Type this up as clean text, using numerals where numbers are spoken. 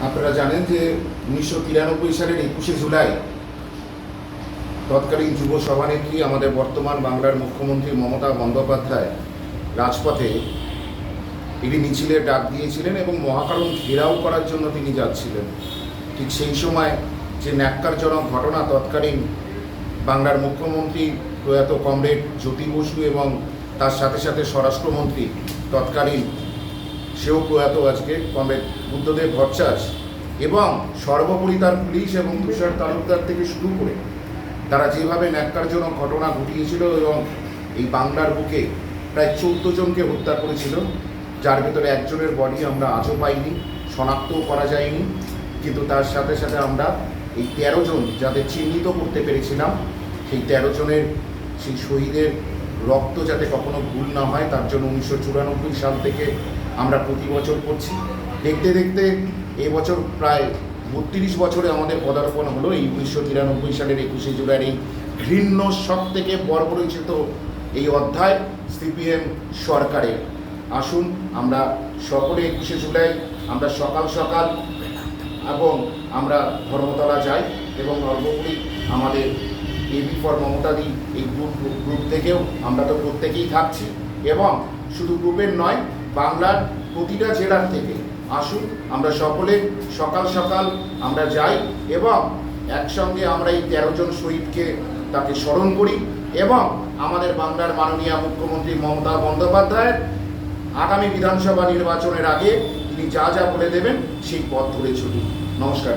আপনারা জানেন যে 1993 সালের 21শে জুলাই তৎকালীন যুব সভানেত্রী আমাদের বর্তমান বাংলার মুখ্যমন্ত্রী মমতা বন্দ্যোপাধ্যায় রাজপথে একটি মিছিলের ডাক দিয়েছিলেন এবং মহাকারণ ঘেরাও করার জন্য তিনি যাচ্ছিলেন। ঠিক সেই সময় যে ন্যাক্কারজনক ঘটনা, তৎকালীন বাংলার মুখ্যমন্ত্রী প্রয়াত কমরেড জ্যোতি বসু এবং তার সাথে সাথে স্বরাষ্ট্রমন্ত্রী তৎকালীন সেও প্রয়াত আজকে কমরেড বুদ্ধদেব ভট্টাচার্য, এবং সর্বোপরি তার পুলিশ এবং তুষার তালুকদার থেকে শুরু করে তারা যেভাবে ন্যাক্কারজনক ঘটনা ঘটিয়েছিল এবং এই বাংলার বুকে প্রায় 14 জনকে হত্যা করেছিল, যার ভেতরে একজনের বডি আমরা আজও পাইনি, শনাক্তও করা যায়নি। কিন্তু তার সাথে সাথে আমরা এই 13 জন যাদের চিহ্নিত করতে পেরেছিলাম, সেই 13 জনের সেই শহীদের রক্ত যাতে কখনো ভুল না হয় তার জন্য 1994 সাল থেকে আমরা প্রতি বছর করছি। দেখতে দেখতে এবছর প্রায় 32 বছরে আমাদের পদার্পণ হলো এই 1993 সালের 21শে জুলাইয়ের এই ঘৃণ্য সব থেকে বর্বরচিত এই অধ্যায় সিপিএম সরকারের। আসুন আমরা সকলে 21শে জুলাই আমরা সকাল সকাল এবং আমরা ধর্মতলা যাই এবং সর্বোপরি আমাদের এবি ফর মমতাদি এই গ্রুপ থেকেও আমরা তো প্রত্যেকেই থাকছি, এবং শুধু গ্রুপের নয়, বাংলার প্রতিটা জেলার থেকে আসুন আমরা সকলে সকাল সকাল আমরা যাই এবং একসঙ্গে আমরা এই 13 জন শহীদকে তাকে স্মরণ করি এবং আমাদের বাংলার মাননীয় মুখ্যমন্ত্রী মমতা বন্দ্যোপাধ্যায় আগামী বিধানসভা নির্বাচনের আগে তিনি যা যা বলে দেবেন সেই পথ ধরে চলি। নমস্কার।